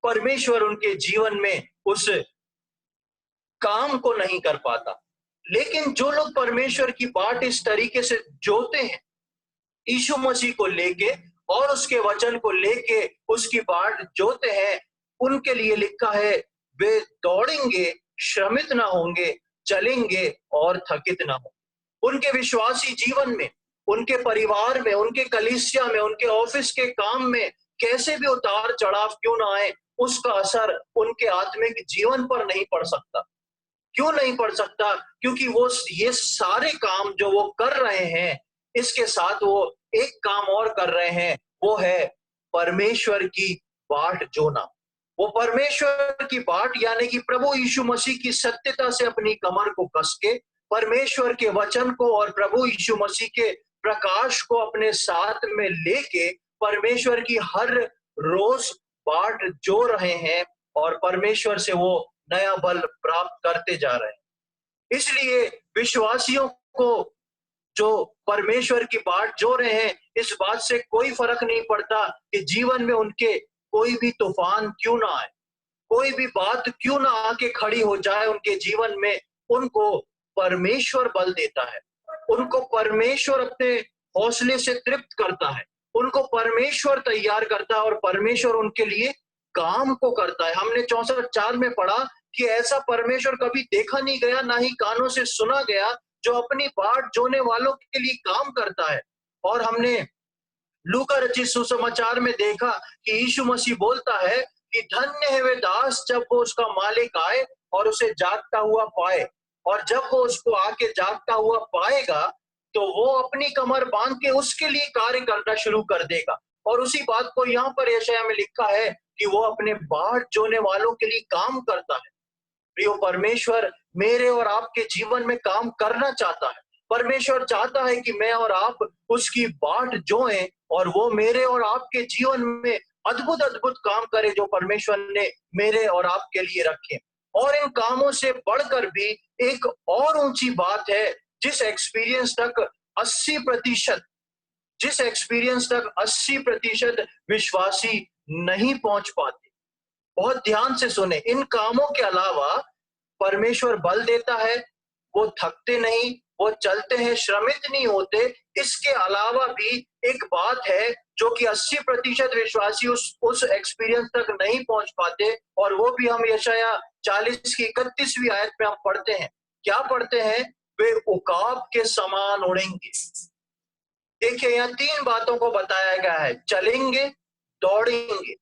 परमेश्वर उनके जीवन में उस काम को नहीं कर पाता। लेकिन जो लोग परमेश्वर की बाट इस तरीके से जोते हैं, यीशु मसीह को लेके और उसके वचन को लेके उसकी बाट जोते हैं, उनके लिए लिखा है वे दौड़ेंगे, श्रमित ना होंगे, चलेंगे और थकित ना होंगे। उनके विश्वासी जीवन में, उनके परिवार में, उनके कलीसिया में, उनके ऑफिस के काम में कैसे भी उतार चढ़ाव क्यों ना आए, उसका असर उनके आत्मिक जीवन पर नहीं पड़ सकता। क्यों नहीं पढ़ सकता? क्योंकि वो ये सारे काम जो वो कर रहे हैं, इसके साथ वो एक काम और कर रहे हैं, वो है परमेश्वर की बाट जोना। वो परमेश्वर की बाट यानी कि प्रभु यीशु मसीह की सत्यता से अपनी कमर को कस के, परमेश्वर के वचन को और प्रभु यीशु मसीह के प्रकाश को अपने साथ में लेके परमेश्वर की हर रोज बाट जो रहे हैं और परमेश्वर से वो नया बल प्राप्त करते जा रहे हैं। इसलिए विश्वासियों को जो परमेश्वर की बाट जो रहे हैं, इस बात से कोई फर्क नहीं पड़ता कि जीवन में उनके कोई भी तूफान क्यों ना आए, कोई भी बात क्यों ना आके खड़ी हो जाए उनके जीवन में, उनको परमेश्वर बल देता है, उनको परमेश्वर अपने हौसले से तृप्त करता है, उनको परमेश्वर तैयार करता है और परमेश्वर उनके लिए काम को करता है। हमने 64:4 में पढ़ा कि ऐसा परमेश्वर कभी देखा नहीं गया, ना ही कानों से सुना गया, जो अपनी बाट जोने वालों के लिए काम करता है। और हमने लूका रचित सुसमाचार में देखा कि यीशु मसीह बोलता है कि धन्य है वे दास जब वो उसका मालिक आए और उसे जागता हुआ पाए, और जब वो उसको आके जागता हुआ पाएगा तो वो अपनी कमर बांध के उसके लिए कार्य करना शुरू कर देगा। और उसी बात को यहाँ पर यशायाह में लिखा है कि वो अपने बाट जोने वालों के लिए काम करता है। प्रियो, परमेश्वर मेरे और आपके जीवन में काम करना चाहता है। परमेश्वर चाहता है कि मैं और आप उसकी बाट जोएं और वो मेरे और आपके जीवन में अद्भुत अद्भुत काम करे जो परमेश्वर ने मेरे और आपके लिए रखे। और इन कामों से बढ़कर भी एक और ऊंची बात है, जिस एक्सपीरियंस तक 80% जिस एक्सपीरियंस तक 80% विश्वासी नहीं पहुंच पाते। बहुत ध्यान से सुने, इन कामों के अलावा परमेश्वर बल देता है, वो थकते नहीं, वो चलते हैं, श्रमित नहीं होते। इसके अलावा भी एक बात है जो कि 80% विश्वासी उस एक्सपीरियंस तक नहीं पहुंच पाते, और वो भी हम यशायाह 40 की 31वीं आयत में हम पढ़ते हैं। क्या पढ़ते हैं? वे उकाब के समान उड़ेंगे। देखिए, यहाँ 3 बातों को बताया गया है, चलेंगे, दौड़ेंगे,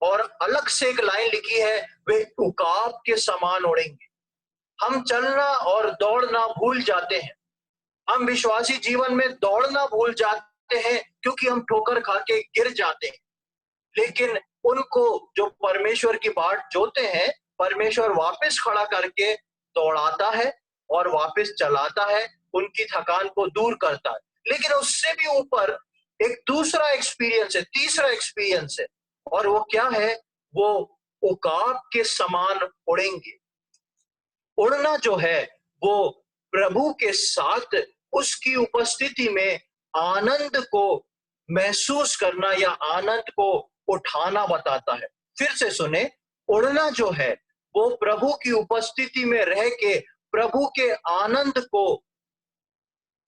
और अलग से एक लाइन लिखी है, वे उकाब के समान उड़ेंगे। हम चलना और दौड़ना भूल जाते हैं। हम विश्वासी जीवन में दौड़ना भूल जाते हैं क्योंकि हम ठोकर खा के गिर जाते हैं। लेकिन उनको जो परमेश्वर की बाट जोते हैं, परमेश्वर वापस खड़ा करके दौड़ाता है और वापस चलाता है, उनकी थकान को दूर करता है। लेकिन उससे भी ऊपर एक दूसरा एक्सपीरियंस है, तीसरा एक्सपीरियंस है, और वो क्या है? वो उकाब के समान उड़ेंगे। उड़ना जो है वो प्रभु के साथ उसकी उपस्थिति में आनंद को महसूस करना या आनंद को उठाना बताता है। फिर से सुने, उड़ना जो है वो प्रभु की उपस्थिति में रह के प्रभु के आनंद को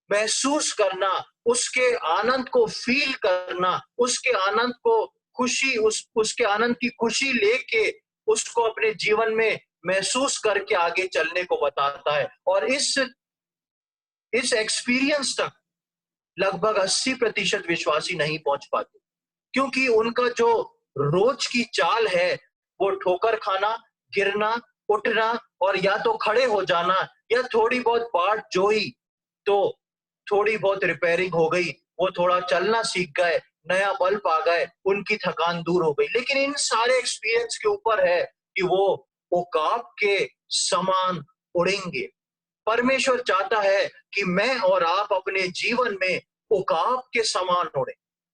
महसूस करना, उसके आनंद को फील करना, उसके आनंद को खुशी उसके आनंद की खुशी लेके उसको अपने जीवन में महसूस करके आगे चलने को बताता है। और इस एक्सपीरियंस तक लगभग 80% विश्वासी नहीं पहुंच पाते, क्योंकि उनका जो रोज की चाल है वो ठोकर खाना, गिरना, उठना, और या तो खड़े हो जाना, या थोड़ी बहुत बाट जोई तो थोड़ी बहुत रिपेयरिंग हो गई, वो थोड़ा चलना सीख गए, नया बल्ब आ गए, उनकी थकान दूर हो गई। लेकिन इन सारे एक्सपीरियंस के ऊपर है कि वो उकाब के समान उड़ेंगे। परमेश्वर चाहता है कि मैं और आप अपने जीवन में उकाब के समान उड़े।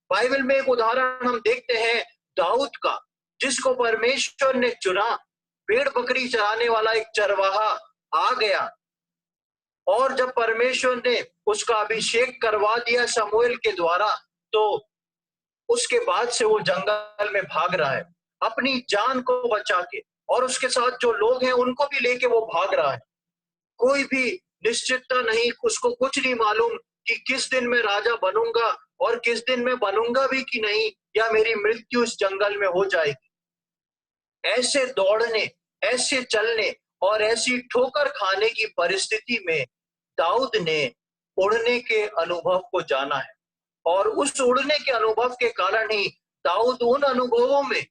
बाइबल में एक उदाहरण हम देखते हैं दाऊद का, जिसको परमेश्वर ने चुना। भेड़ बकरी चराने वाला एक चरवाहा आ गया, और जब परमेश्वर ने उसका अभिषेक करवा दिया शमूएल के द्वारा, तो उसके बाद से वो जंगल में भाग रहा है अपनी जान को बचा के, और उसके साथ जो लोग हैं उनको भी लेके वो भाग रहा है। कोई भी निश्चितता नहीं, उसको कुछ नहीं मालूम कि किस दिन मैं राजा बनूंगा और किस दिन मैं बनूंगा भी कि नहीं, या मेरी मृत्यु इस जंगल में हो जाएगी। ऐसे दौड़ने, ऐसे चलने और ऐसी ठोकर खाने की परिस्थिति में दाऊद ने उड़ने के अनुभव को जाना है, और उस उड़ने के अनुभव के कारण ही दाऊद उन अनुभवों में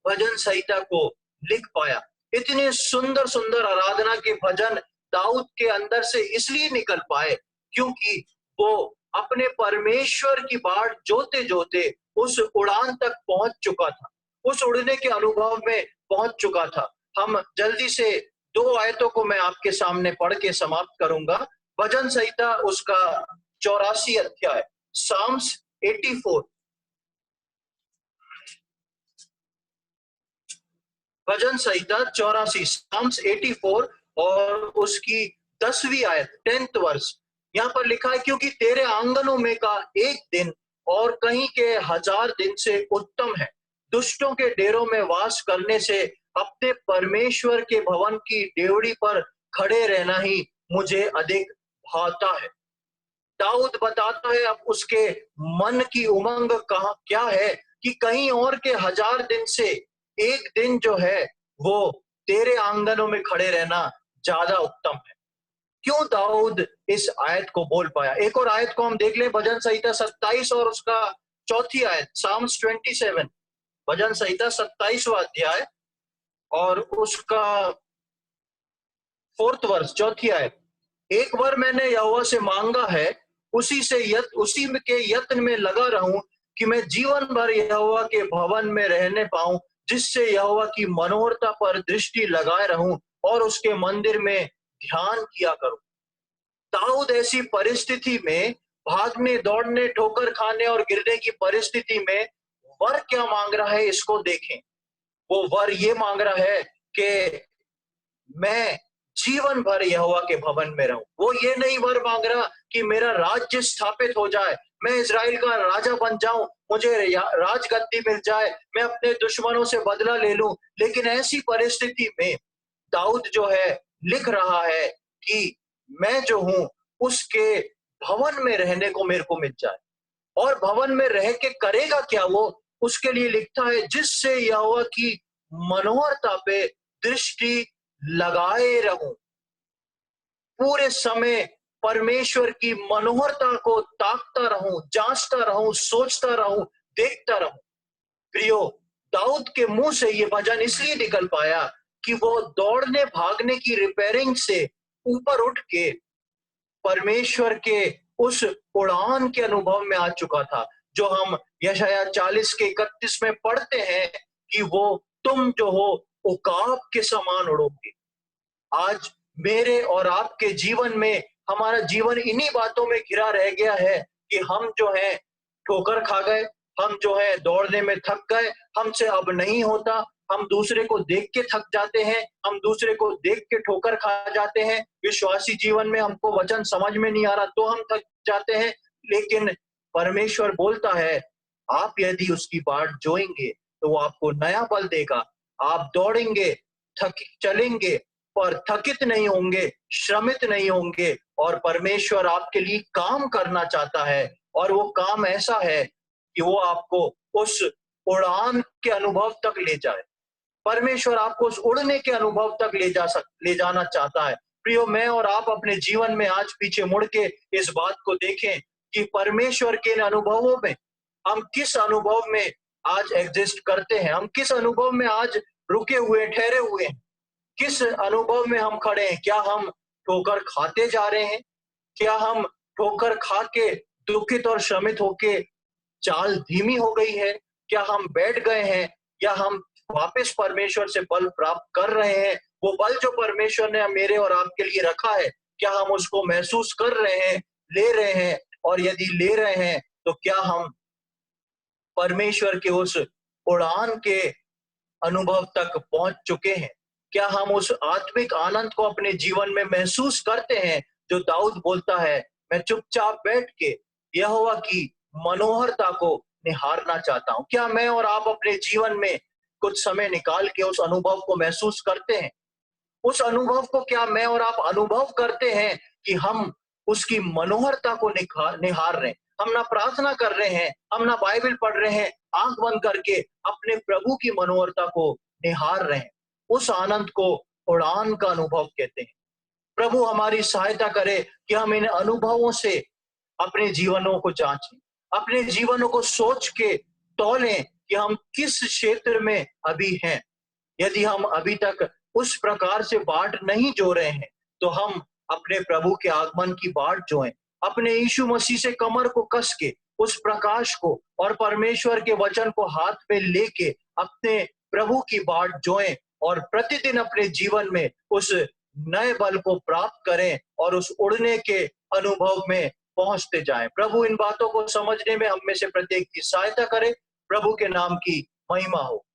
भजन संहिता को लिख पाया। इतने सुंदर सुंदर आराधना के भजन दाऊद के अंदर से इसलिए निकल पाए क्योंकि वो अपने परमेश्वर की बाट जोते जोते उस उड़ान तक पहुंच चुका था, उस उड़ने के अनुभव में पहुंच चुका था। हम जल्दी से 2 आयतों को मैं आपके सामने पढ़ के समाप्त करूंगा। भजन संहिता उसका 84 अध्याय, साम्स 84। भजन संहिता 84, साम्स 84 और उसकी 10वीं आयत, 10th वर्स। यहाँ पर लिखा है, क्योंकि तेरे आंगनों में का एक दिन और कहीं के 1000 दिन से उत्तम है। दुष्टों के डेरों में वास करने से अपने परमेश्वर के भवन की डेवड़ी पर खड़े रहना ही मुझे अधिक भाता है। दाऊद बताता है अब उसके मन की उमंग कहाँ क्या है कि कहीं और के 1000 दिन से एक दिन जो है वो तेरे आंगनों में खड़े रहना ज्यादा उत्तम है। क्यों दाऊद इस आयत को बोल पाया? एक और आयत को हम देख लें, भजन संहिता 27 और उसका 4थी आयत, साम्स 27। भजन संहिता 27वां अध्याय और उसका 4th वर्स, 4थी आयत। एक बार मैंने यहोवा से मांगा है, उसी के यत्न में लगा रहूं कि मैं जीवन भर यहोवा के भवन में रहने पाऊं, जिससे यहोवा की मनोहरता पर दृष्टि लगाए रहूं और उसके मंदिर में ध्यान किया करूं। दाऊद ऐसी परिस्थिति में, भागने दौड़ने ठोकर खाने और गिरने की परिस्थिति में वर क्या मांग रहा है, इसको देखें। वो वर ये मांग रहा है कि मैं जीवन भर यहोवा के भवन में रहूं। वो ये नहीं वर मांग रहा कि मेरा राज्य स्थापित हो जाए, मैं इजराइल का राजा बन जाऊं, मुझे राजगद्दी मिल जाए, मैं अपने दुश्मनों से बदला ले लूं। लेकिन ऐसी परिस्थिति में दाऊद जो है लिख रहा है कि मैं जो हूं उसके भवन में रहने को मेरे को मिल जाए। और भवन में रह के करेगा क्या वो? उसके लिए लिखता है, जिससे यहोवा की मनोहरता पे दृष्टि लगाए रहूं। पूरे समय परमेश्वर की मनोहरता को ताकता रहूं, जांचता रहूं, सोचता रहूं, देखता रहूं। प्रियो, दाऊद के मुंह से ये भजन इसलिए निकल पाया कि वो दौड़ने भागने की रिपेयरिंग से ऊपर उठ के परमेश्वर के उस उड़ान के अनुभव में आ चुका था, जो हम यशायाह 40 के 31 में पढ़ते हैं कि वो तुम जो हो उकाब के समान उड़ोगे। आज मेरे और आपके जीवन में, हमारा जीवन इन्हीं बातों में घिरा रह गया है कि हम जो है ठोकर खा गए, हम जो है दौड़ने में थक गए, हमसे अब नहीं होता, हम दूसरे को देख के थक जाते हैं, हम दूसरे को देख के ठोकर खा जाते हैं। विश्वासी जीवन में हमको वचन समझ में नहीं आ रहा तो हम थक जाते हैं। लेकिन परमेश्वर बोलता है, आप यदि उसकी बाट जोएंगे तो वो आपको नया बल देगा। आप दौड़ेंगे, थक चलेंगे पर थकित नहीं होंगे, श्रमित नहीं होंगे। और परमेश्वर आपके लिए काम करना चाहता है, और वो काम ऐसा है कि वो आपको उस उड़ान के अनुभव तक ले जाए। परमेश्वर आपको उस उड़ने के अनुभव तक ले जाना चाहता है। प्रियो, मैं और आप अपने जीवन में आज पीछे मुड़ के इस बात को देखें कि परमेश्वर के इन अनुभवों में हम किस अनुभव में आज एग्जिस्ट करते हैं, हम किस अनुभव में आज रुके हुए ठहरे हुए हैं, किस अनुभव में हम खड़े हैं। क्या हम ठोकर खाते जा रहे हैं? क्या हम ठोकर खा के दुखित और श्रमित होके चाल धीमी हो गई है? क्या हम बैठ गए हैं, या हम वापस परमेश्वर से बल प्राप्त कर रहे हैं? वो बल जो परमेश्वर ने मेरे और आपके लिए रखा है, क्या हम उसको महसूस कर रहे हैं, ले रहे हैं? और यदि ले रहे हैं तो क्या हम परमेश्वर के उस उड़ान के अनुभव तक पहुंच चुके हैं? क्या हम उस आत्मिक आनंद को अपने जीवन में महसूस करते हैं, जो दाऊद बोलता है, मैं चुपचाप बैठ के यहोवा की मनोहरता को निहारना चाहता हूं? क्या मैं और आप अपने जीवन में कुछ समय निकाल के उस अनुभव को महसूस करते हैं? उस अनुभव को क्या मैं और आप अनुभव करते हैं कि हम उसकी मनोहरता को निहार रहे हैं? हम ना प्रार्थना कर रहे हैं, हम ना बाइबल पढ़ रहे हैं, आंख बंद करके अपने प्रभु की मनोहरता को निहार रहे हैं। उस आनंद को उड़ान का अनुभव कहते हैं। प्रभु हमारी सहायता करे कि हम इन अनुभवों से अपने जीवनों को जांचें, अपने जीवनों को सोच के तौलें कि हम किस क्षेत्र में अभी हैं। यदि हम अभी तक उस प्रकार से बाट नहीं जो रहे हैं, तो हम अपने प्रभु के आगमन की बाट जोएं, अपने यीशु मसीह से कमर को कस के उस प्रकाश को और परमेश्वर के वचन को हाथ में लेके अपने प्रभु की बाट जोएं और प्रतिदिन अपने जीवन में उस नए बल को प्राप्त करें और उस उड़ने के अनुभव में पहुंचते जाएं। प्रभु इन बातों को समझने में हम में से प्रत्येक की सहायता करे। प्रभु के नाम की महिमा हो।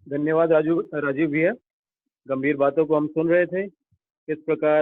धन्यवाद राजीव भैया, गंभीर बातों को हम सुन रहे थे। किस प्रकार